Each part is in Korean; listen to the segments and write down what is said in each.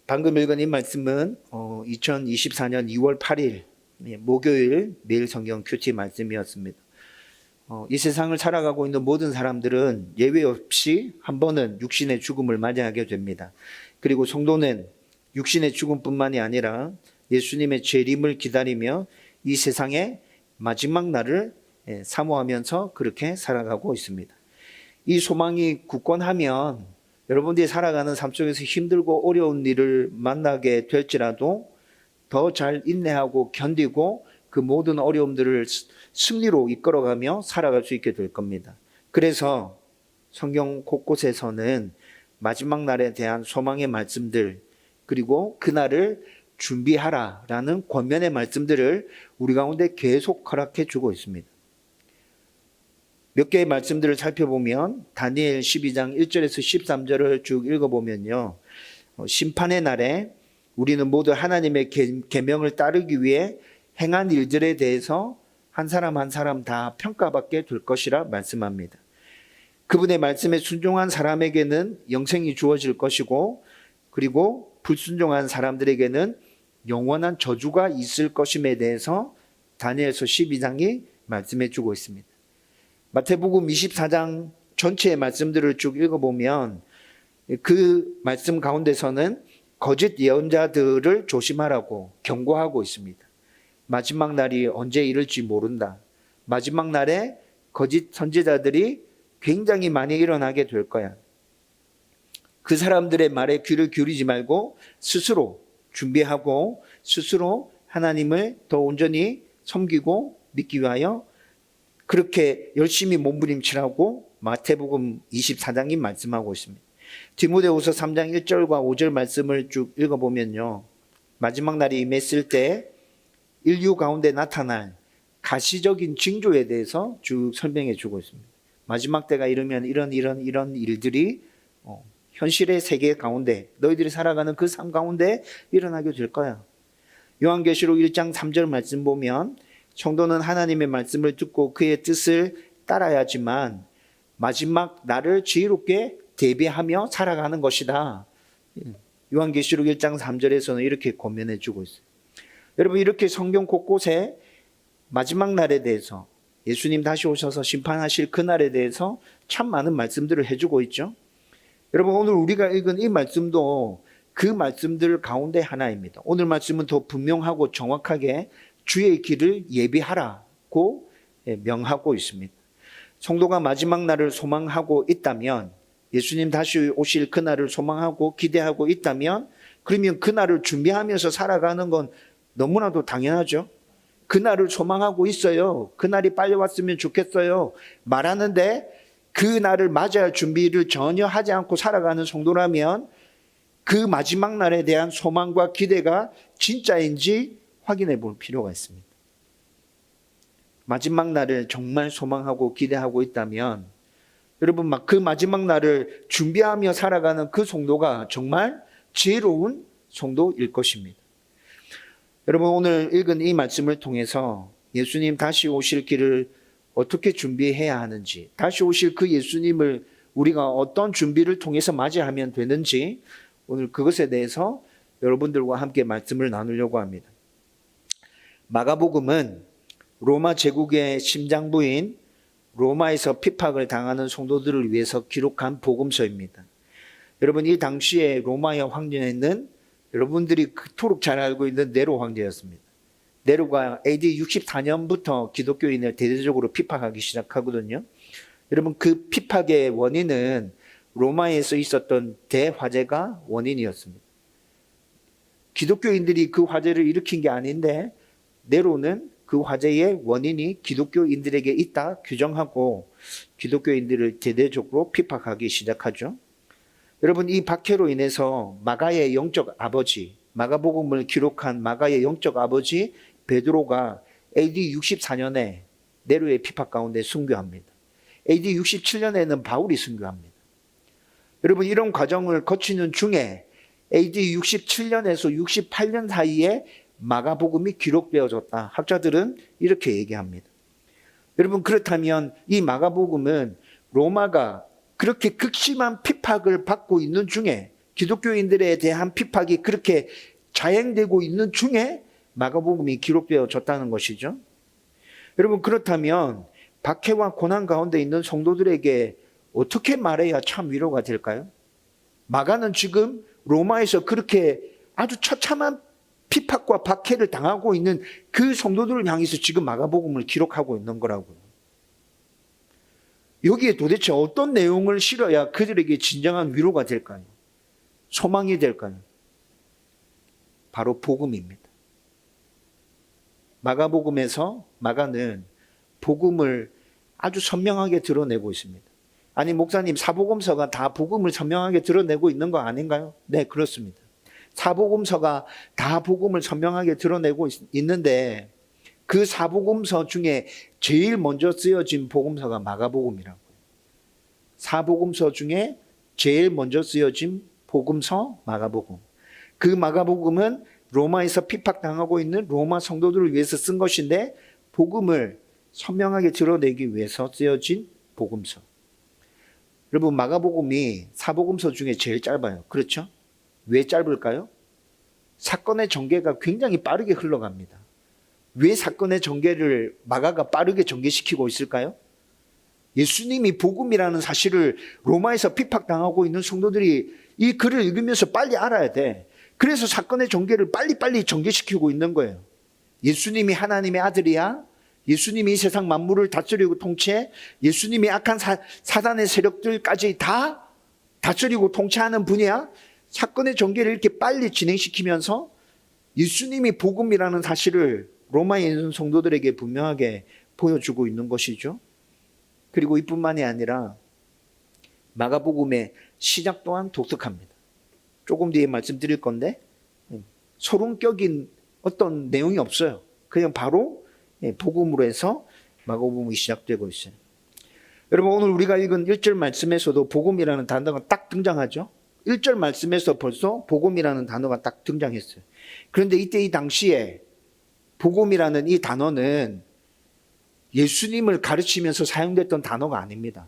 방금 읽은 이 말씀은 2024년 2월 8일 목요일 매일 성경 큐티 말씀이었습니다. 이 세상을 살아가고 있는 모든 사람들은 예외 없이 한 번은 육신의 죽음을 맞이하게 됩니다. 그리고 성도는 육신의 죽음뿐만이 아니라 예수님의 재림을 기다리며 이 세상의 마지막 날을 사모하면서 그렇게 살아가고 있습니다. 이 소망이 굳건하면 여러분들이 살아가는 삶 속에서 힘들고 어려운 일을 만나게 될지라도 더 잘 인내하고 견디고 그 모든 어려움들을 승리로 이끌어가며 살아갈 수 있게 될 겁니다. 그래서 성경 곳곳에서는 마지막 날에 대한 소망의 말씀들, 그리고 그날을 준비하라라는 권면의 말씀들을 우리 가운데 계속 허락해 주고 있습니다. 몇 개의 말씀들을 살펴보면 다니엘 12장 1절에서 13절을 쭉 읽어보면요, 심판의 날에 우리는 모두 하나님의 계명을 따르기 위해 행한 일들에 대해서 한 사람 한 사람 다 평가받게 될 것이라 말씀합니다. 그분의 말씀에 순종한 사람에게는 영생이 주어질 것이고, 그리고 불순종한 사람들에게는 영원한 저주가 있을 것임에 대해서 다니엘서 12장이 말씀해 주고 있습니다. 마태복음 24장 전체의 말씀들을 쭉 읽어보면 그 말씀 가운데서는 거짓 예언자들을 조심하라고 경고하고 있습니다. 마지막 날이 언제 이를지 모른다. 마지막 날에 거짓 선지자들이 굉장히 많이 일어나게 될 거야. 그 사람들의 말에 귀를 기울이지 말고 스스로 준비하고 스스로 하나님을 더 온전히 섬기고 믿기 위하여 그렇게 열심히 몸부림치라고 마태복음 24장이 말씀하고 있습니다. 디모데후서 3장 1절과 5절 말씀을 쭉 읽어보면요, 마지막 날이 임했을 때 인류 가운데 나타날 가시적인 징조에 대해서 쭉 설명해 주고 있습니다. 마지막 때가 이르면 이런 일들이 현실의 세계 가운데, 너희들이 살아가는 그 삶 가운데 일어나게 될 거야. 요한계시록 1장 3절 말씀 보면 성도는 하나님의 말씀을 듣고 그의 뜻을 따라야지만 마지막 날을 지혜롭게 대비하며 살아가는 것이다. 요한계시록 1장 3절에서는 이렇게 권면해 주고 있어요. 여러분, 이렇게 성경 곳곳에 마지막 날에 대해서, 예수님 다시 오셔서 심판하실 그날에 대해서 참 많은 말씀들을 해주고 있죠. 여러분, 오늘 우리가 읽은 이 말씀도 그 말씀들 가운데 하나입니다. 오늘 말씀은 더 분명하고 정확하게 주의 길을 예비하라고 명하고 있습니다. 성도가 마지막 날을 소망하고 있다면, 예수님 다시 오실 그날을 소망하고 기대하고 있다면, 그러면 그날을 준비하면서 살아가는 건 너무나도 당연하죠. 그날을 소망하고 있어요. 그날이 빨리 왔으면 좋겠어요 말하는데 그날을 맞이할 준비를 전혀 하지 않고 살아가는 성도라면 그 마지막 날에 대한 소망과 기대가 진짜인지 확인해 볼 필요가 있습니다. 마지막 날을 정말 소망하고 기대하고 있다면 여러분, 그 마지막 날을 준비하며 살아가는 그 성도가 정말 지혜로운 성도일 것입니다. 여러분, 오늘 읽은 이 말씀을 통해서 예수님 다시 오실 길을 어떻게 준비해야 하는지, 다시 오실 그 예수님을 우리가 어떤 준비를 통해서 맞이하면 되는지, 오늘 그것에 대해서 여러분들과 함께 말씀을 나누려고 합니다. 마가복음은 로마 제국의 심장부인 로마에서 핍박을 당하는 성도들을 위해서 기록한 복음서입니다. 여러분, 이 당시에 로마의 황제는 여러분들이 그토록 잘 알고 있는 네로 황제였습니다. 네로가 AD 64년부터 기독교인을 대대적으로 핍박하기 시작하거든요. 여러분, 그 핍박의 원인은 로마에서 있었던 대화재가 원인이었습니다. 기독교인들이 그 화재를 일으킨 게 아닌데 네로는 그 화재의 원인이 기독교인들에게 있다 규정하고 기독교인들을 대대적으로 핍박하기 시작하죠. 여러분, 이 박해로 인해서 마가의 영적 아버지, 마가복음을 기록한 마가의 영적 아버지 베드로가 AD 64년에 네로의 핍박 가운데 순교합니다. AD 67년에는 바울이 순교합니다. 여러분, 이런 과정을 거치는 중에 AD 67년에서 68년 사이에 마가복음이 기록되어졌다. 학자들은 이렇게 얘기합니다. 여러분, 그렇다면 이 마가복음은 로마가 그렇게 극심한 핍박을 받고 있는 중에 기독교인들에 대한 핍박이 그렇게 자행되고 있는 중에 마가복음이 기록되어졌다는 것이죠. 여러분, 그렇다면 박해와 고난 가운데 있는 성도들에게 어떻게 말해야 참 위로가 될까요? 마가는 지금 로마에서 그렇게 아주 처참한 핍박과 박해를 당하고 있는 그 성도들을 향해서 지금 마가복음을 기록하고 있는 거라고요. 여기에 도대체 어떤 내용을 실어야 그들에게 진정한 위로가 될까요? 소망이 될까요? 바로 복음입니다. 마가복음에서 마가는 복음을 아주 선명하게 드러내고 있습니다. 아니, 목사님, 사복음서가 다 복음을 선명하게 드러내고 있는 거 아닌가요? 네, 그렇습니다. 사복음서가 다 복음을 선명하게 드러내고 있는데 그 사복음서 중에 제일 먼저 쓰여진 복음서가 마가복음이라고요. 사복음서 중에 제일 먼저 쓰여진 복음서 마가복음. 그 마가복음은 로마에서 핍박당하고 있는 로마 성도들을 위해서 쓴 것인데 복음을 선명하게 드러내기 위해서 쓰여진 복음서. 여러분, 마가복음이 사복음서 중에 제일 짧아요. 그렇죠? 왜 짧을까요? 사건의 전개가 굉장히 빠르게 흘러갑니다. 왜 사건의 전개를 마가가 빠르게 전개시키고 있을까요? 예수님이 복음이라는 사실을 로마에서 핍박당하고 있는 성도들이 이 글을 읽으면서 빨리 알아야 돼. 그래서 사건의 전개를 빨리빨리 전개시키고 있는 거예요. 예수님이 하나님의 아들이야. 예수님이 이 세상 만물을 다스리고 통치해. 예수님이 악한 사단의 세력들까지 다 다스리고 통치하는 분이야. 사건의 전개를 이렇게 빨리 진행시키면서 예수님이 복음이라는 사실을 로마에 있는 성도들에게 분명하게 보여주고 있는 것이죠. 그리고 이뿐만이 아니라 마가복음의 시작 또한 독특합니다. 조금 뒤에 말씀드릴 건데 소름껴긴 어떤 내용이 없어요. 그냥 바로 복음으로 해서 마가복음이 시작되고 있어요. 여러분, 오늘 우리가 읽은 1절 말씀에서도 복음이라는 단어가 딱 등장하죠. 1절 말씀에서 벌써 복음이라는 단어가 딱 등장했어요. 그런데 이때 이 당시에 복음이라는 이 단어는 예수님을 가르치면서 사용됐던 단어가 아닙니다.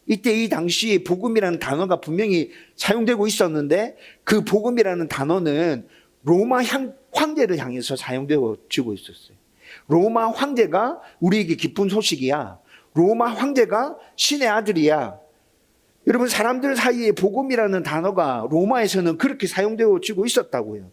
이때 이 당시 복음이라는 단어가 분명히 사용되고 있었는데 그 복음이라는 단어는 로마 황제를 향해서 사용되어지고 있었어요. 로마 황제가 우리에게 기쁜 소식이야. 로마 황제가 신의 아들이야. 여러분, 사람들 사이에 복음이라는 단어가 로마에서는 그렇게 사용되어지고 있었다고요.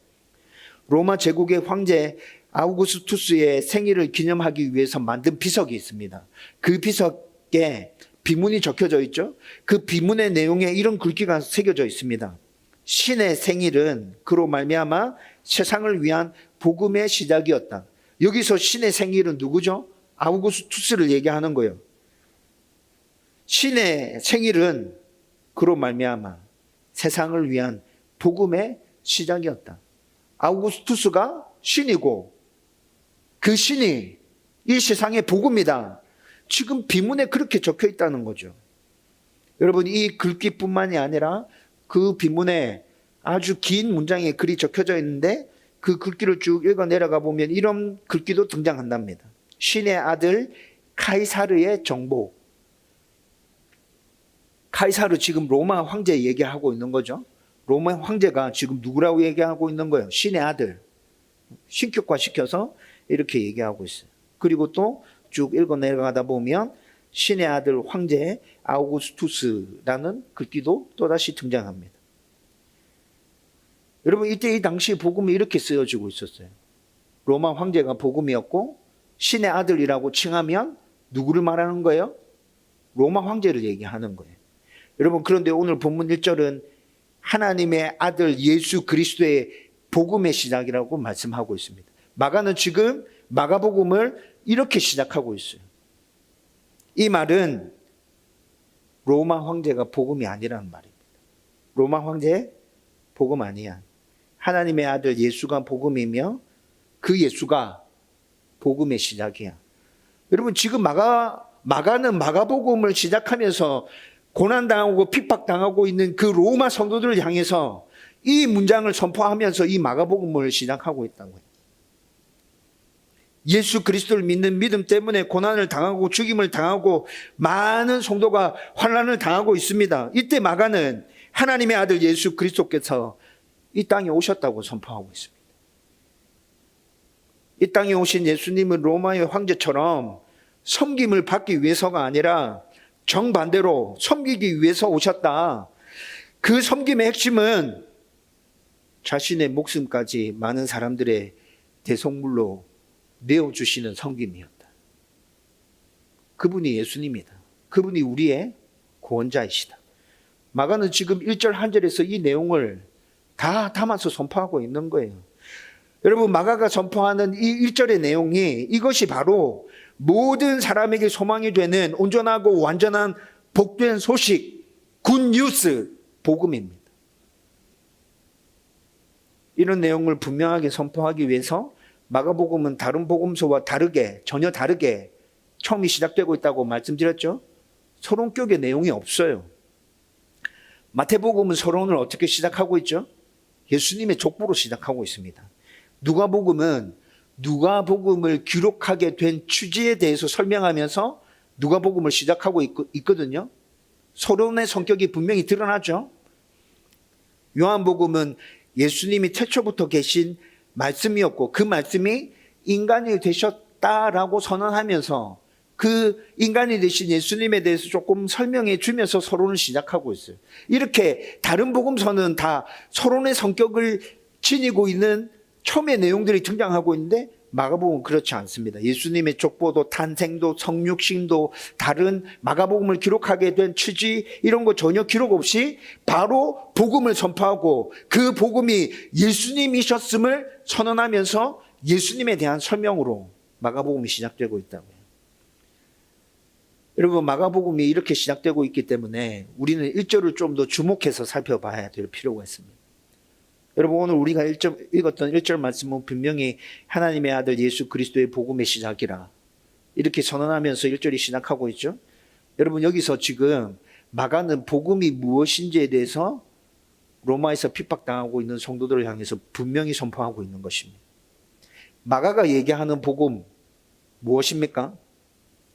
로마 제국의 황제 아우구스투스의 생일을 기념하기 위해서 만든 비석이 있습니다. 그 비석에 비문이 적혀져 있죠. 그 비문의 내용에 이런 글귀가 새겨져 있습니다. 신의 생일은 그로 말미암아 세상을 위한 복음의 시작이었다. 여기서 신의 생일은 누구죠? 아우구스투스를 얘기하는 거예요. 신의 생일은 그로 말미암아 세상을 위한 복음의 시작이었다. 아우구스투스가 신이고 그 신이 이 세상의 복음이다. 지금 비문에 그렇게 적혀 있다는 거죠. 여러분, 이 글귀뿐만이 아니라 그 비문에 아주 긴 문장의 글이 적혀져 있는데 그 글귀를 쭉 읽어 내려가 보면 이런 글귀도 등장한답니다. 신의 아들 카이사르의 정보. 카이사르, 지금 로마 황제 얘기하고 있는 거죠. 로마 황제가 지금 누구라고 얘기하고 있는 거예요? 신의 아들. 신격화 시켜서 이렇게 얘기하고 있어요. 그리고 또 쭉 읽어 내려가다 보면 신의 아들 황제 아우구스투스라는 글귀도 또다시 등장합니다. 여러분, 이때 이 당시 복음이 이렇게 쓰여지고 있었어요. 로마 황제가 복음이었고 신의 아들이라고 칭하면 누구를 말하는 거예요? 로마 황제를 얘기하는 거예요. 여러분, 그런데 오늘 본문 1절은 하나님의 아들 예수 그리스도의 복음의 시작이라고 말씀하고 있습니다. 마가는 지금 마가복음을 이렇게 시작하고 있어요. 이 말은 로마 황제가 복음이 아니라는 말입니다. 로마 황제 복음 아니야. 하나님의 아들 예수가 복음이며 그 예수가 복음의 시작이야. 여러분, 지금 마가는 마가복음을 시작하면서 고난당하고 핍박당하고 있는 그 로마 성도들을 향해서 이 문장을 선포하면서 이 마가복음을 시작하고 있다고요. 예수 그리스도를 믿는 믿음 때문에 고난을 당하고 죽임을 당하고 많은 성도가 환난을 당하고 있습니다. 이때 마가는 하나님의 아들 예수 그리스도께서 이 땅에 오셨다고 선포하고 있습니다. 이 땅에 오신 예수님은 로마의 황제처럼 섬김을 받기 위해서가 아니라 정반대로 섬기기 위해서 오셨다. 그 섬김의 핵심은 자신의 목숨까지 많은 사람들의 대속물로 내어주시는 섬김이었다. 그분이 예수님이다. 그분이 우리의 구원자이시다. 마가는 지금 1절 한 절에서 이 내용을 다 담아서 선포하고 있는 거예요. 여러분, 마가가 선포하는 이 1절의 내용이 이것이 바로 모든 사람에게 소망이 되는 온전하고 완전한 복된 소식, 굿뉴스, 복음입니다. 이런 내용을 분명하게 선포하기 위해서 마가복음은 다른 복음서와 다르게, 전혀 다르게 처음이 시작되고 있다고 말씀드렸죠. 서론격의 내용이 없어요. 마태복음은 서론을 어떻게 시작하고 있죠? 예수님의 족보로 시작하고 있습니다. 누가복음은 누가복음을 기록하게 된 취지에 대해서 설명하면서 누가복음을 시작하고 있거든요. 서론의 성격이 분명히 드러나죠. 요한복음은 예수님이 태초부터 계신 말씀이었고 그 말씀이 인간이 되셨다라고 선언하면서 그 인간이 되신 예수님에 대해서 조금 설명해 주면서 서론을 시작하고 있어요. 이렇게 다른 복음서는 다 서론의 성격을 지니고 있는 처음의 내용들이 등장하고 있는데 마가복음은 그렇지 않습니다. 예수님의 족보도 탄생도 성육신도 다른 마가복음을 기록하게 된 취지 이런 거 전혀 기록 없이 바로 복음을 선포하고 그 복음이 예수님이셨음을 선언하면서 예수님에 대한 설명으로 마가복음이 시작되고 있다고요. 여러분, 마가복음이 이렇게 시작되고 있기 때문에 우리는 1절을 좀 더 주목해서 살펴봐야 될 필요가 있습니다. 여러분, 오늘 우리가 읽었던 1절 말씀은 분명히 하나님의 아들 예수 그리스도의 복음의 시작이라 이렇게 선언하면서 1절이 시작하고 있죠. 여러분, 여기서 지금 마가는 복음이 무엇인지에 대해서 로마에서 핍박당하고 있는 성도들을 향해서 분명히 선포하고 있는 것입니다. 마가가 얘기하는 복음 무엇입니까?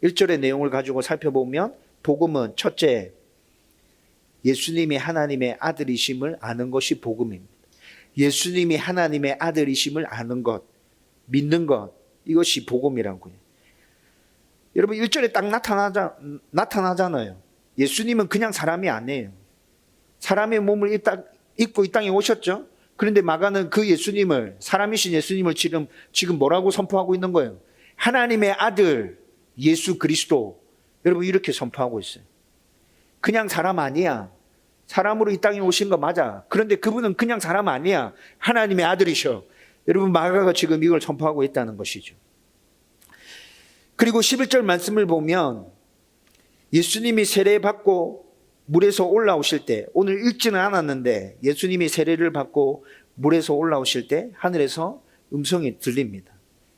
1절의 내용을 가지고 살펴보면 복음은 첫째, 예수님이 하나님의 아들이심을 아는 것이 복음입니다. 예수님이 하나님의 아들이심을 아는 것, 믿는 것, 이것이 복음이라고요. 여러분, 1절에 딱 나타나잖아요. 예수님은 그냥 사람이 아니에요. 사람의 몸을 입고 이 땅에 오셨죠. 그런데 마가는 그 예수님을, 사람이신 예수님을 지금 뭐라고 선포하고 있는 거예요? 하나님의 아들 예수 그리스도. 여러분, 이렇게 선포하고 있어요. 그냥 사람 아니야. 사람으로 이 땅에 오신 거 맞아. 그런데 그분은 그냥 사람 아니야. 하나님의 아들이셔. 여러분, 마가가 지금 이걸 선포하고 있다는 것이죠. 그리고 11절 말씀을 보면 예수님이 세례받고 물에서 올라오실 때, 오늘 읽지는 않았는데 예수님이 세례를 받고 물에서 올라오실 때 하늘에서 음성이 들립니다.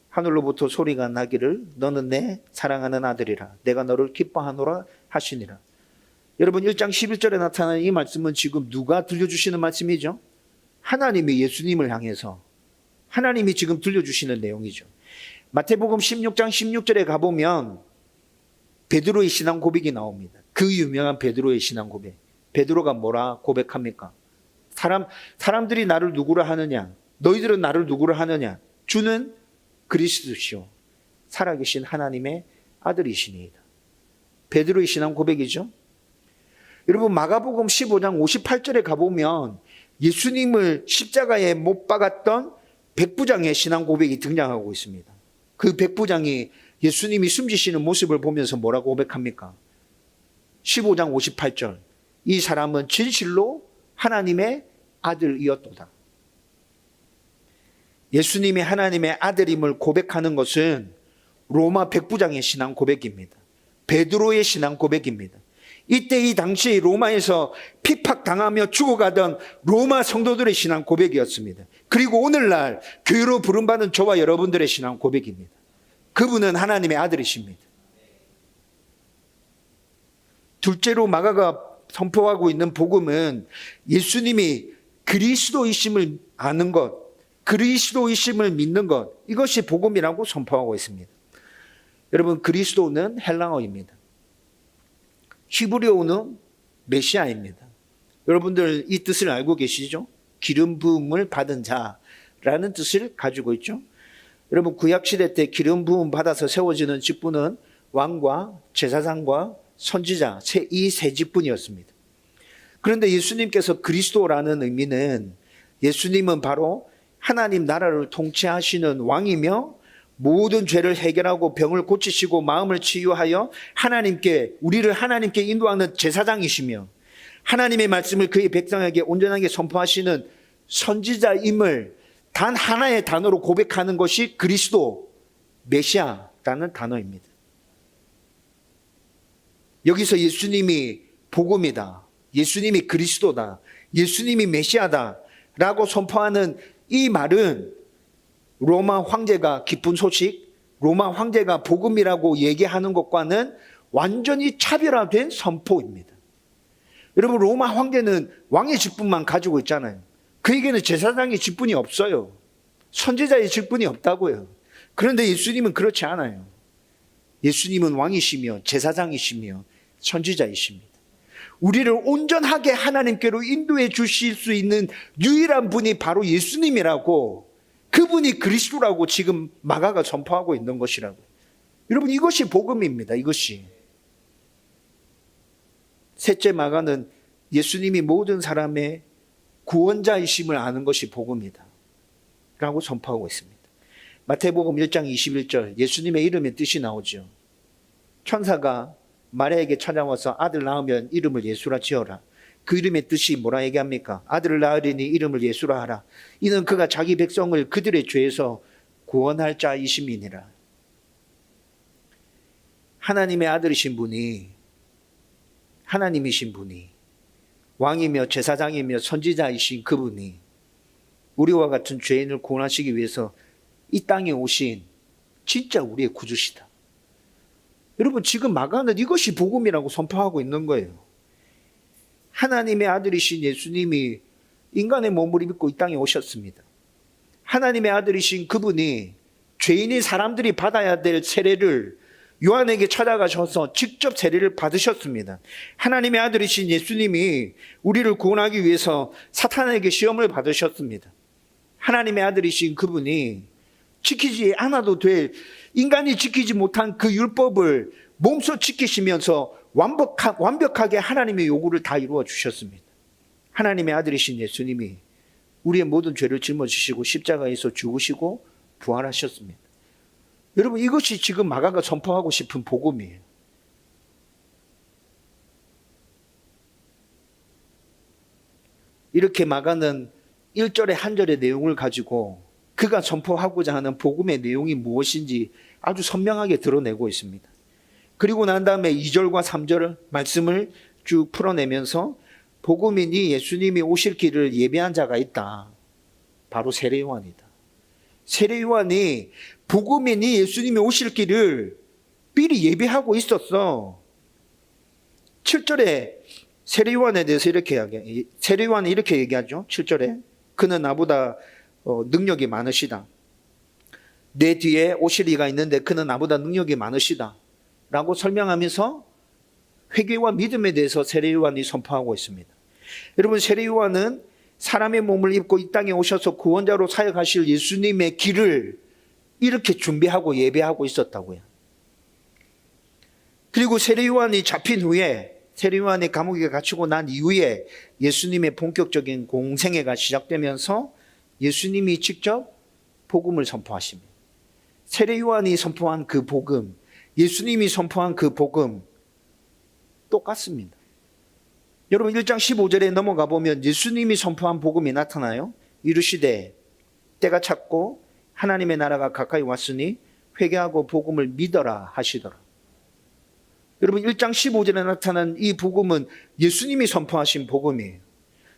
하늘로부터 소리가 나기를 너는 내 사랑하는 아들이라 내가 너를 기뻐하노라 하시니라. 여러분, 1장 11절에 나타나는 이 말씀은 지금 누가 들려주시는 말씀이죠? 하나님이 예수님을 향해서 하나님이 지금 들려주시는 내용이죠. 마태복음 16장 16절에 가보면 베드로의 신앙 고백이 나옵니다. 그 유명한 베드로의 신앙 고백. 베드로가 뭐라 고백합니까? 사람들이 나를 누구라 하느냐? 너희들은 나를 누구라 하느냐? 주는 그리스도시요 살아계신 하나님의 아들이시니이다. 베드로의 신앙 고백이죠. 여러분, 마가복음 15장 58절에 가보면 예수님을 십자가에 못 박았던 백부장의 신앙 고백이 등장하고 있습니다. 그 백부장이 예수님이 숨지시는 모습을 보면서 뭐라고 고백합니까? 15장 58절. 이 사람은 진실로 하나님의 아들이었도다. 예수님이 하나님의 아들임을 고백하는 것은 로마 백부장의 신앙 고백입니다. 베드로의 신앙 고백입니다. 이때 이 당시 로마에서 핍박당하며 죽어가던 로마 성도들의 신앙 고백이었습니다. 그리고 오늘날 교회로 부름받은 저와 여러분들의 신앙 고백입니다. 그분은 하나님의 아들이십니다. 둘째로 마가가 선포하고 있는 복음은 예수님이 그리스도이심을 아는 것, 그리스도이심을 믿는 것, 이것이 복음이라고 선포하고 있습니다. 여러분, 그리스도는 헬라어입니다. 히브리어는 메시아입니다. 여러분들 이 뜻을 알고 계시죠? 기름 부음을 받은 자라는 뜻을 가지고 있죠. 여러분 구약시대 때 기름 부음 받아서 세워지는 직분은 왕과 제사장과 선지자 이 세 직분이었습니다. 그런데 예수님께서 그리스도라는 의미는 예수님은 바로 하나님 나라를 통치하시는 왕이며 모든 죄를 해결하고 병을 고치시고 마음을 치유하여 우리를 하나님께 인도하는 제사장이시며 하나님의 말씀을 그의 백성에게 온전하게 선포하시는 선지자임을 단 하나의 단어로 고백하는 것이 그리스도, 메시아라는 단어입니다. 여기서 예수님이 복음이다, 예수님이 그리스도다, 예수님이 메시아다 라고 선포하는 이 말은 로마 황제가 기쁜 소식, 로마 황제가 복음이라고 얘기하는 것과는 완전히 차별화된 선포입니다. 여러분 로마 황제는 왕의 직분만 가지고 있잖아요. 그에게는 제사장의 직분이 없어요. 선지자의 직분이 없다고요. 그런데 예수님은 그렇지 않아요. 예수님은 왕이시며 제사장이시며 선지자이십니다. 우리를 온전하게 하나님께로 인도해 주실 수 있는 유일한 분이 바로 예수님이라고, 그분이 그리스도라고 지금 마가가 선포하고 있는 것이라고. 여러분 이것이 복음입니다. 이것이. 셋째, 마가는 예수님이 모든 사람의 구원자이심을 아는 것이 복음이다 라고 선포하고 있습니다. 마태복음 1장 21절 예수님의 이름의 뜻이 나오죠. 천사가 마리아에게 찾아와서 아들 낳으면 이름을 예수라 지어라. 그 이름의 뜻이 뭐라 얘기합니까? 아들을 낳으리니 이름을 예수라 하라. 이는 그가 자기 백성을 그들의 죄에서 구원할 자이심이니라. 하나님의 아들이신 분이, 하나님이신 분이, 왕이며 제사장이며 선지자이신 그분이 우리와 같은 죄인을 구원하시기 위해서 이 땅에 오신 진짜 우리의 구주시다. 여러분 지금 마가는 이것이 복음이라고 선포하고 있는 거예요. 하나님의 아들이신 예수님이 인간의 몸을 입고 이 땅에 오셨습니다. 하나님의 아들이신 그분이 죄인인 사람들이 받아야 될 세례를 요한에게 찾아가셔서 직접 세례를 받으셨습니다. 하나님의 아들이신 예수님이 우리를 구원하기 위해서 사탄에게 시험을 받으셨습니다. 하나님의 아들이신 그분이 지키지 않아도 될, 인간이 지키지 못한 그 율법을 몸소 지키시면서 완벽하게 하나님의 요구를 다 이루어 주셨습니다. 하나님의 아들이신 예수님이 우리의 모든 죄를 짊어지시고 십자가에서 죽으시고 부활하셨습니다. 여러분 이것이 지금 마가가 선포하고 싶은 복음이에요. 이렇게 마가는 1절의 한 절의 내용을 가지고 그가 선포하고자 하는 복음의 내용이 무엇인지 아주 선명하게 드러내고 있습니다. 그리고 난 다음에 2절과 3절 말씀을 쭉 풀어내면서 복음이니 예수님이 오실 길을 예비한 자가 있다. 바로 세례 요한이다. 세례 요한이 복음이니 예수님이 오실 길을 미리 예비하고 있었어. 7절에 세례 요한에 대해서 세례 요한이 이렇게 얘기하죠. 7절에 그는 나보다 능력이 많으시다. 내 뒤에 오실 이가 있는데 그는 나보다 능력이 많으시다 라고 설명하면서 회개와 믿음에 대해서 세례 요한이 선포하고 있습니다. 여러분 세례 요한은 사람의 몸을 입고 이 땅에 오셔서 구원자로 사역하실 예수님의 길을 이렇게 준비하고 예배하고 있었다고요. 그리고 세례 요한이 잡힌 후에, 세례 요한이 감옥에 갇히고 난 이후에 예수님의 본격적인 공생애가 시작되면서 예수님이 직접 복음을 선포하십니다. 세례 요한이 선포한 그 복음, 예수님이 선포한 그 복음 똑같습니다. 여러분 1장 15절에 넘어가 보면 예수님이 선포한 복음이 나타나요. 이르시되 때가 찼고 하나님의 나라가 가까이 왔으니 회개하고 복음을 믿어라 하시더라. 여러분 1장 15절에 나타난 이 복음은 예수님이 선포하신 복음이에요.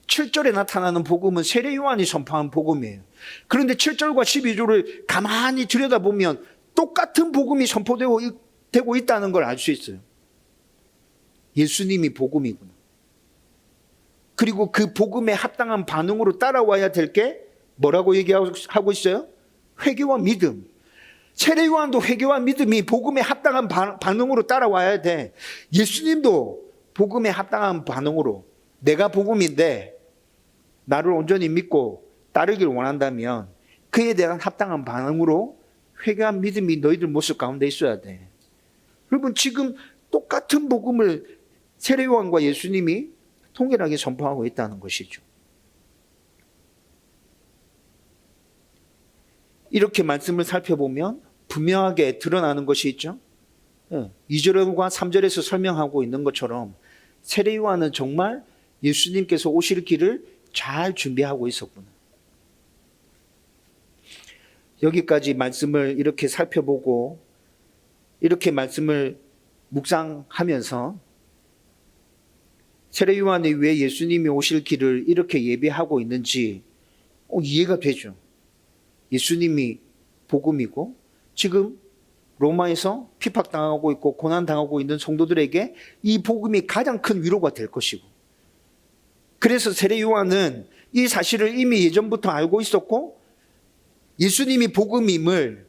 7절에 나타나는 복음은 세례 요한이 선포한 복음이에요. 그런데 7절과 12절을 가만히 들여다보면 똑같은 복음이 선포되고 있다는 걸 알 수 있어요. 예수님이 복음이구나. 그리고 그 복음에 합당한 반응으로 따라와야 될 게 뭐라고 얘기하고 있어요? 회개와 믿음. 세례 요한도 회개와 믿음이 복음에 합당한 반응으로 따라와야 돼. 예수님도 복음에 합당한 반응으로 내가 복음인데 나를 온전히 믿고 따르길 원한다면 그에 대한 합당한 반응으로 회개한 믿음이 너희들 모습 가운데 있어야 돼. 여러분, 지금 똑같은 복음을 세례요한과 예수님이 통일하게 선포하고 있다는 것이죠. 이렇게 말씀을 살펴보면 분명하게 드러나는 것이 있죠. 2절과 3절에서 설명하고 있는 것처럼 세례요한은 정말 예수님께서 오실 길을 잘 준비하고 있었구나. 여기까지 말씀을 이렇게 살펴보고 이렇게 말씀을 묵상하면서 세례요한이 왜 예수님이 오실 길을 이렇게 예비하고 있는지 이해가 되죠. 예수님이 복음이고 지금 로마에서 핍박당하고 있고 고난당하고 있는 성도들에게 이 복음이 가장 큰 위로가 될 것이고, 그래서 세례요한은 이 사실을 이미 예전부터 알고 있었고 예수님이 복음임을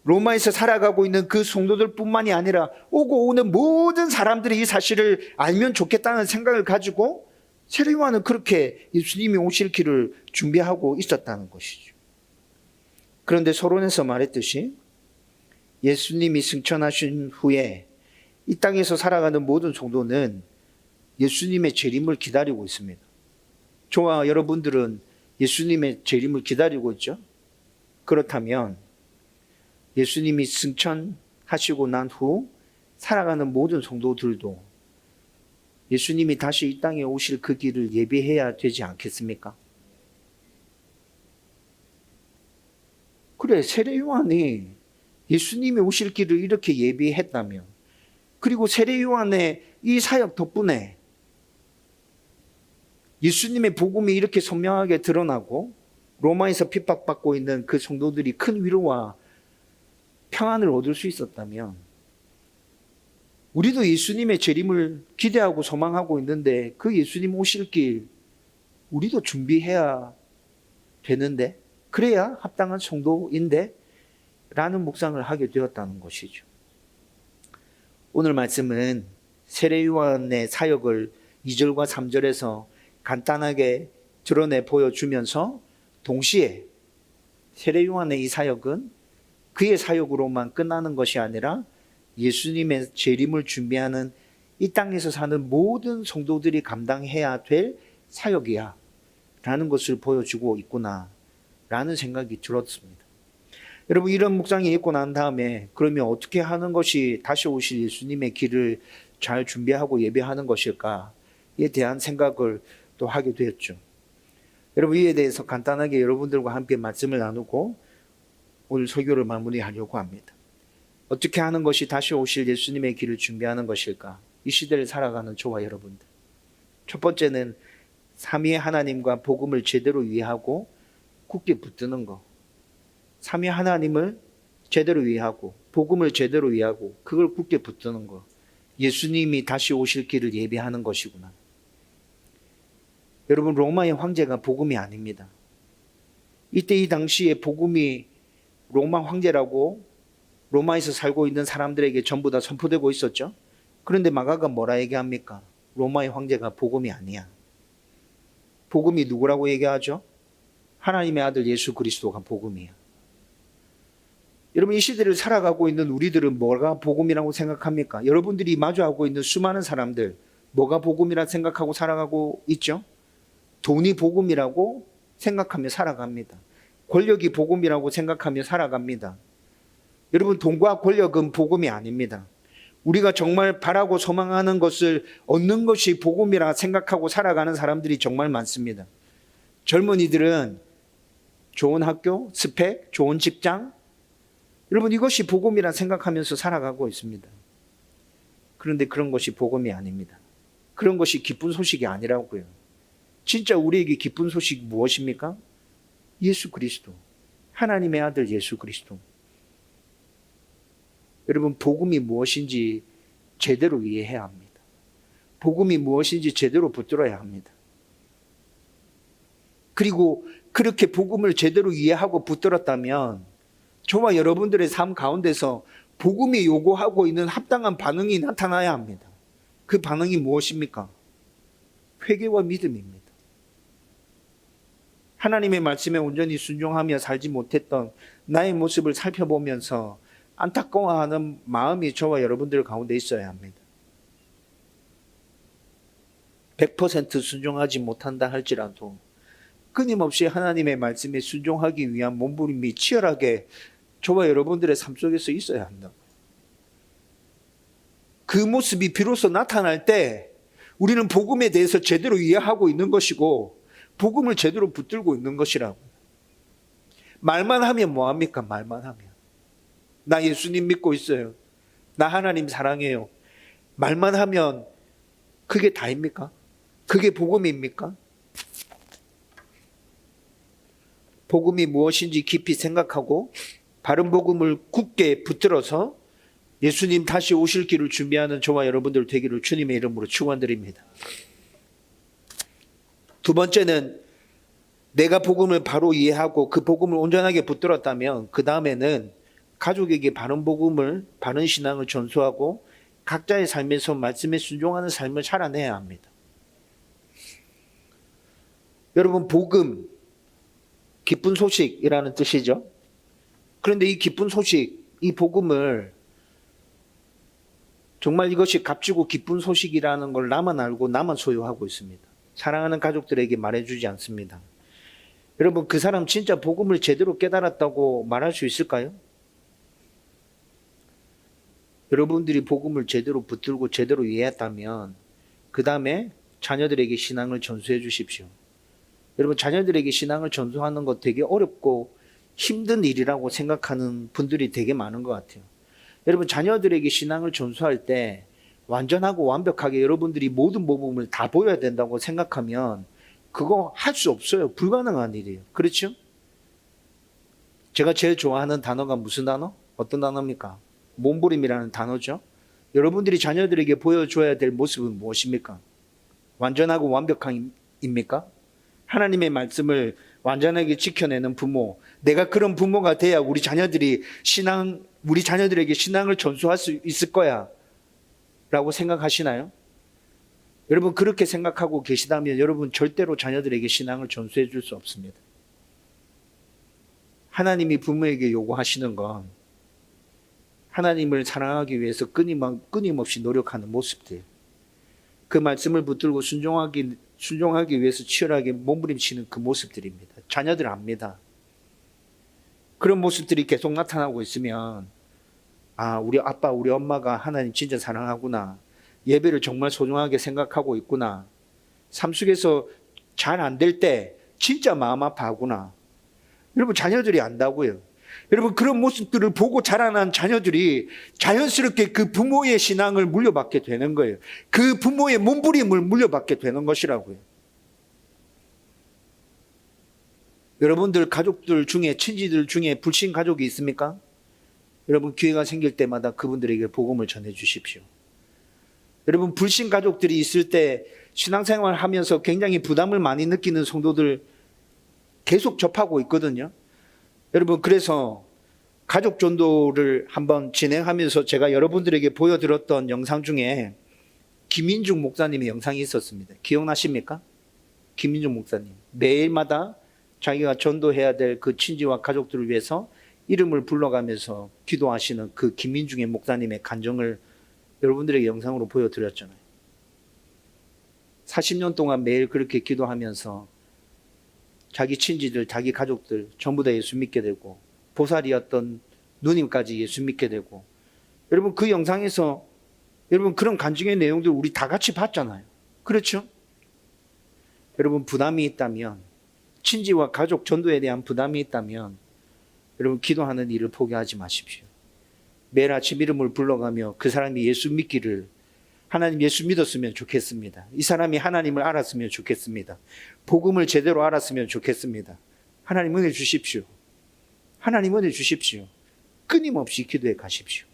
로마에서 살아가고 있는 그 성도들뿐만이 아니라 오고 오는 모든 사람들이 이 사실을 알면 좋겠다는 생각을 가지고 세례요한은 그렇게 예수님이 오실 길을 준비하고 있었다는 것이죠. 그런데 서론에서 말했듯이 예수님이 승천하신 후에 이 땅에서 살아가는 모든 성도는 예수님의 재림을 기다리고 있습니다. 저와 여러분들은 예수님의 재림을 기다리고 있죠. 그렇다면 예수님이 승천하시고 난 후 살아가는 모든 성도들도 예수님이 다시 이 땅에 오실 그 길을 예비해야 되지 않겠습니까? 그래, 세례요한이 예수님이 오실 길을 이렇게 예비했다면, 그리고 세례요한의 이 사역 덕분에 예수님의 복음이 이렇게 선명하게 드러나고 로마에서 핍박받고 있는 그 성도들이 큰 위로와 평안을 얻을 수 있었다면 우리도 예수님의 재림을 기대하고 소망하고 있는데 그 예수님 오실 길 우리도 준비해야 되는데, 그래야 합당한 성도인데 라는 묵상을 하게 되었다는 것이죠. 오늘 말씀은 세례요한의 사역을 2절과 3절에서 간단하게 드러내 보여주면서 동시에 세례요한의 이 사역은 그의 사역으로만 끝나는 것이 아니라 예수님의 재림을 준비하는 이 땅에서 사는 모든 성도들이 감당해야 될 사역이야 라는 것을 보여주고 있구나 라는 생각이 들었습니다. 여러분, 이런 묵상이 있고 난 다음에 그러면 어떻게 하는 것이 다시 오실 예수님의 길을 잘 준비하고 예배하는 것일까에 대한 생각을 또 하게 되었죠. 여러분, 이에 대해서 간단하게 여러분들과 함께 말씀을 나누고 오늘 설교를 마무리하려고 합니다. 어떻게 하는 것이 다시 오실 예수님의 길을 준비하는 것일까? 이 시대를 살아가는 저와 여러분들. 첫 번째는 삼위의 하나님과 복음을 제대로 이해하고 굳게 붙드는 것. 삼위 하나님을 제대로 이해하고 복음을 제대로 이해하고 그걸 굳게 붙드는 것. 예수님이 다시 오실 길을 예비하는 것이구나. 여러분, 로마의 황제가 복음이 아닙니다. 이때 이 당시에 복음이 로마 황제라고 로마에서 살고 있는 사람들에게 전부 다 선포되고 있었죠. 그런데 마가가 뭐라 얘기합니까? 로마의 황제가 복음이 아니야. 복음이 누구라고 얘기하죠? 하나님의 아들 예수 그리스도가 복음이야. 여러분, 이 시대를 살아가고 있는 우리들은 뭐가 복음이라고 생각합니까? 여러분들이 마주하고 있는 수많은 사람들, 뭐가 복음이라 생각하고 살아가고 있죠? 돈이 복음이라고 생각하며 살아갑니다. 권력이 복음이라고 생각하며 살아갑니다. 여러분, 돈과 권력은 복음이 아닙니다. 우리가 정말 바라고 소망하는 것을 얻는 것이 복음이라 생각하고 살아가는 사람들이 정말 많습니다. 젊은이들은 좋은 학교, 스펙, 좋은 직장, 여러분, 이것이 복음이라 생각하면서 살아가고 있습니다. 그런데 그런 것이 복음이 아닙니다. 그런 것이 기쁜 소식이 아니라고요. 진짜 우리에게 기쁜 소식이 무엇입니까? 예수 그리스도, 하나님의 아들 예수 그리스도. 여러분, 복음이 무엇인지 제대로 이해해야 합니다. 복음이 무엇인지 제대로 붙들어야 합니다. 그리고 그렇게 복음을 제대로 이해하고 붙들었다면 저와 여러분들의 삶 가운데서 복음이 요구하고 있는 합당한 반응이 나타나야 합니다. 그 반응이 무엇입니까? 회개와 믿음입니다. 하나님의 말씀에 온전히 순종하며 살지 못했던 나의 모습을 살펴보면서 안타까워하는 마음이 저와 여러분들 가운데 있어야 합니다. 100% 순종하지 못한다 할지라도 끊임없이 하나님의 말씀에 순종하기 위한 몸부림이 치열하게 저와 여러분들의 삶 속에서 있어야 한다. 그 모습이 비로소 나타날 때 우리는 복음에 대해서 제대로 이해하고 있는 것이고 복음을 제대로 붙들고 있는 것이라고. 말만 하면 뭐합니까? 말만 하면. 나 예수님 믿고 있어요. 나 하나님 사랑해요. 말만 하면 그게 다입니까? 그게 복음입니까? 복음이 무엇인지 깊이 생각하고 바른 복음을 굳게 붙들어서 예수님 다시 오실 길을 준비하는 저와 여러분들 되기를 주님의 이름으로 축원드립니다. 두 번째는 내가 복음을 바로 이해하고 그 복음을 온전하게 붙들었다면 그 다음에는 가족에게 바른 복음을, 바른 신앙을 전수하고 각자의 삶에서 말씀에 순종하는 삶을 살아내야 합니다. 여러분, 복음, 기쁜 소식이라는 뜻이죠. 그런데 이 기쁜 소식, 이 복음을 정말 이것이 값지고 기쁜 소식이라는 걸 나만 알고 나만 소유하고 있습니다. 사랑하는 가족들에게 말해주지 않습니다. 여러분, 그 사람 진짜 복음을 제대로 깨달았다고 말할 수 있을까요? 여러분들이 복음을 제대로 붙들고 제대로 이해했다면 그 다음에 자녀들에게 신앙을 전수해 주십시오. 여러분, 자녀들에게 신앙을 전수하는 것 되게 어렵고 힘든 일이라고 생각하는 분들이 되게 많은 것 같아요. 여러분, 자녀들에게 신앙을 전수할 때 완전하고 완벽하게 여러분들이 모든 복음을 다 보여야 된다고 생각하면 그거 할 수 없어요. 불가능한 일이에요. 그렇죠? 제가 제일 좋아하는 단어가 무슨 단어? 어떤 단어입니까? 몸부림이라는 단어죠. 여러분들이 자녀들에게 보여줘야 될 모습은 무엇입니까? 완전하고 완벽한입니까? 하나님의 말씀을 완전하게 지켜내는 부모, 내가 그런 부모가 돼야 우리 자녀들에게 신앙을 전수할 수 있을 거야 라고 생각하시나요? 여러분, 그렇게 생각하고 계시다면 여러분 절대로 자녀들에게 신앙을 전수해 줄 수 없습니다. 하나님이 부모에게 요구하시는 건 하나님을 사랑하기 위해서 끊임없이 노력하는 모습들, 그 말씀을 붙들고 순종하기 위해서 치열하게 몸부림치는 그 모습들입니다. 자녀들 압니다. 그런 모습들이 계속 나타나고 있으면 우리 아빠, 우리 엄마가 하나님 진짜 사랑하구나. 예배를 정말 소중하게 생각하고 있구나. 삶 속에서 잘 안 될 때 진짜 마음 아파하구나. 여러분, 자녀들이 안다고요. 여러분, 그런 모습들을 보고 자라난 자녀들이 자연스럽게 그 부모의 신앙을 물려받게 되는 거예요. 그 부모의 몸부림을 물려받게 되는 것이라고요. 여러분들 가족들 중에, 친지들 중에 불신 가족이 있습니까? 여러분, 기회가 생길 때마다 그분들에게 복음을 전해 주십시오. 여러분, 불신 가족들이 있을 때 신앙생활 하면서 굉장히 부담을 많이 느끼는 성도들 계속 접하고 있거든요. 여러분, 그래서 가족 전도를 한번 진행하면서 제가 여러분들에게 보여드렸던 영상 중에 김인중 목사님의 영상이 있었습니다. 기억나십니까? 김인중 목사님. 매일마다 자기가 전도해야 될 그 친지와 가족들을 위해서 이름을 불러가면서 기도하시는 그 김인중의 목사님의 간증을 여러분들에게 영상으로 보여드렸잖아요. 40년 동안 매일 그렇게 기도하면서 자기 친지들, 자기 가족들 전부 다 예수 믿게 되고 보살이었던 누님까지 예수 믿게 되고, 여러분 그 영상에서 여러분 그런 간증의 내용들 우리 다 같이 봤잖아요. 그렇죠? 여러분, 부담이 있다면, 친지와 가족 전도에 대한 부담이 있다면 여러분 기도하는 일을 포기하지 마십시오. 매일 아침 이름을 불러가며 그 사람이 예수 믿기를, 하나님 예수 믿었으면 좋겠습니다. 이 사람이 하나님을 알았으면 좋겠습니다. 복음을 제대로 알았으면 좋겠습니다. 하나님 은혜 주십시오. 하나님 은혜 주십시오. 끊임없이 기도해 가십시오.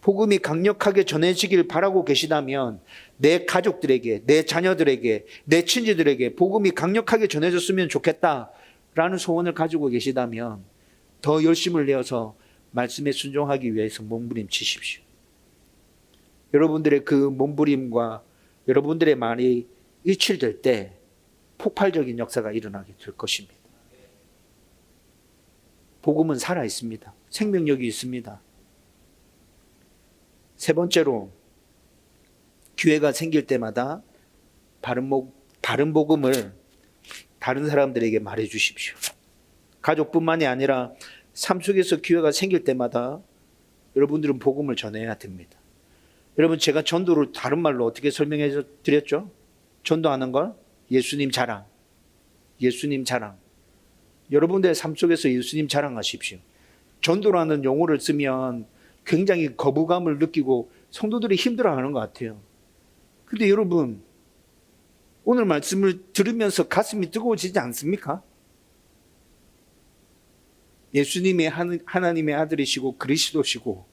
복음이 강력하게 전해지길 바라고 계시다면 내 가족들에게, 내 자녀들에게, 내 친지들에게 복음이 강력하게 전해졌으면 좋겠다라는 소원을 가지고 계시다면 더 열심을 내어서 말씀에 순종하기 위해서 몸부림치십시오. 여러분들의 그 몸부림과 여러분들의 말이 일치될 때 폭발적인 역사가 일어나게 될 것입니다. 복음은 살아 있습니다. 생명력이 있습니다. 세 번째로, 기회가 생길 때마다 바른 복음을 다른 사람들에게 말해 주십시오. 가족뿐만이 아니라 삶 속에서 기회가 생길 때마다 여러분들은 복음을 전해야 됩니다. 여러분, 제가 전도를 다른 말로 어떻게 설명해 드렸죠? 전도하는 걸 예수님 자랑, 예수님 자랑. 여러분들의 삶 속에서 예수님 자랑하십시오. 전도라는 용어를 쓰면 굉장히 거부감을 느끼고 성도들이 힘들어하는 것 같아요. 근데 여러분, 오늘 말씀을 들으면서 가슴이 뜨거워지지 않습니까? 예수님이 하나님의 아들이시고 그리스도시고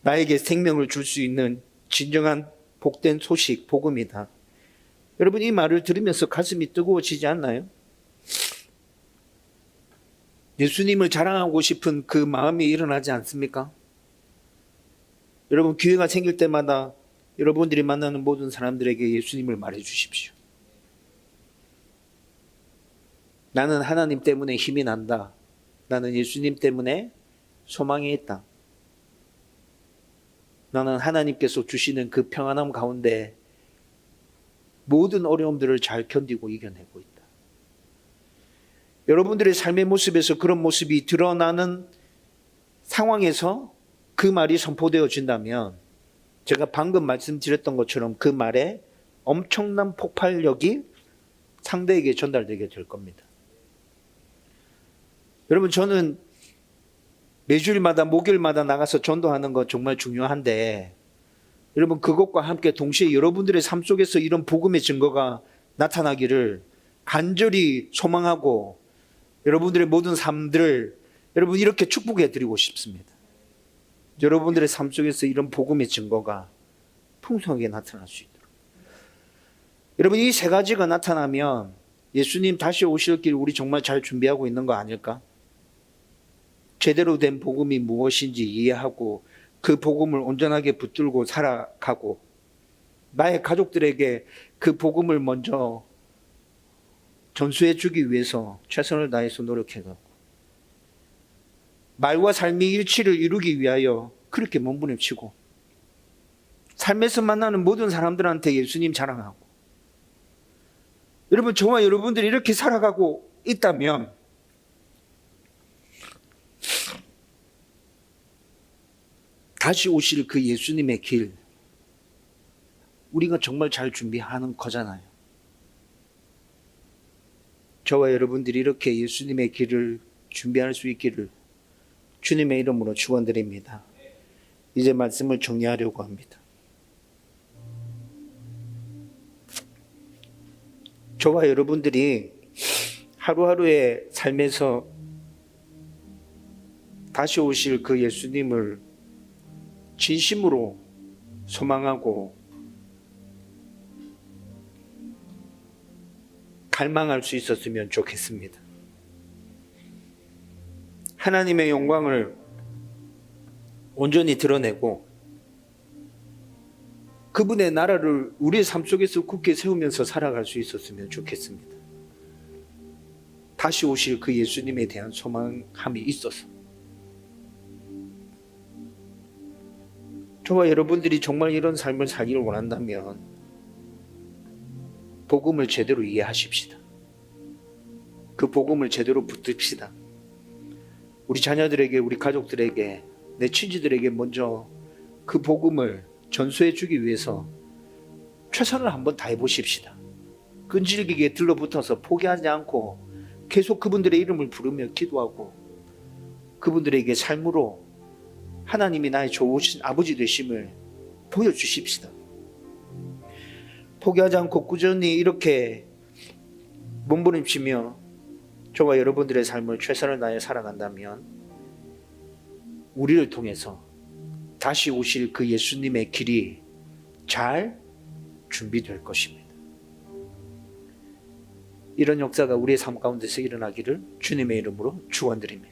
나에게 생명을 줄 수 있는 진정한 복된 소식, 복음이다. 여러분, 이 말을 들으면서 가슴이 뜨거워지지 않나요? 예수님을 자랑하고 싶은 그 마음이 일어나지 않습니까? 여러분, 기회가 생길 때마다 여러분들이 만나는 모든 사람들에게 예수님을 말해 주십시오. 나는 하나님 때문에 힘이 난다. 나는 예수님 때문에 소망이 있다. 나는 하나님께서 주시는 그 평안함 가운데 모든 어려움들을 잘 견디고 이겨내고 있다. 여러분들의 삶의 모습에서 그런 모습이 드러나는 상황에서 그 말이 선포되어진다면 제가 방금 말씀드렸던 것처럼 그 말에 엄청난 폭발력이 상대에게 전달되게 될 겁니다. 여러분, 저는 매주일마다 목요일마다 나가서 전도하는 거 정말 중요한데 여러분, 그것과 함께 동시에 여러분들의 삶 속에서 이런 복음의 증거가 나타나기를 간절히 소망하고 여러분들의 모든 삶들을 여러분 이렇게 축복해 드리고 싶습니다. 여러분들의 삶 속에서 이런 복음의 증거가 풍성하게 나타날 수 있도록. 여러분, 이 세 가지가 나타나면 예수님 다시 오실 길 우리 정말 잘 준비하고 있는 거 아닐까? 제대로 된 복음이 무엇인지 이해하고 그 복음을 온전하게 붙들고 살아가고 나의 가족들에게 그 복음을 먼저 전수해 주기 위해서 최선을 다해서 노력해가고 말과 삶의 일치를 이루기 위하여 그렇게 몸부림치고 삶에서 만나는 모든 사람들한테 예수님 자랑하고. 여러분, 저와 여러분들이 이렇게 살아가고 있다면 다시 오실 그 예수님의 길 우리가 정말 잘 준비하는 거잖아요. 저와 여러분들이 이렇게 예수님의 길을 준비할 수 있기를 주님의 이름으로 축원드립니다. 이제 말씀을 정리하려고 합니다. 저와 여러분들이 하루하루의 삶에서 다시 오실 그 예수님을 진심으로 소망하고 갈망할 수 있었으면 좋겠습니다. 하나님의 영광을 온전히 드러내고 그분의 나라를 우리의 삶 속에서 굳게 세우면서 살아갈 수 있었으면 좋겠습니다. 다시 오실 그 예수님에 대한 소망함이 있어서 저와 여러분들이 정말 이런 삶을 살기를 원한다면 복음을 제대로 이해하십시다. 그 복음을 제대로 붙듭시다. 우리 자녀들에게, 우리 가족들에게, 내 친지들에게 먼저 그 복음을 전수해 주기 위해서 최선을 한번 다해 보십시다. 끈질기게 들러붙어서 포기하지 않고 계속 그분들의 이름을 부르며 기도하고 그분들에게 삶으로 하나님이 나의 좋으신 아버지 되심을 보여주십시다. 포기하지 않고 꾸준히 이렇게 몸부림치며 저와 여러분들의 삶을 최선을 다해 살아간다면 우리를 통해서 다시 오실 그 예수님의 길이 잘 준비될 것입니다. 이런 역사가 우리의 삶 가운데서 일어나기를 주님의 이름으로 축원드립니다.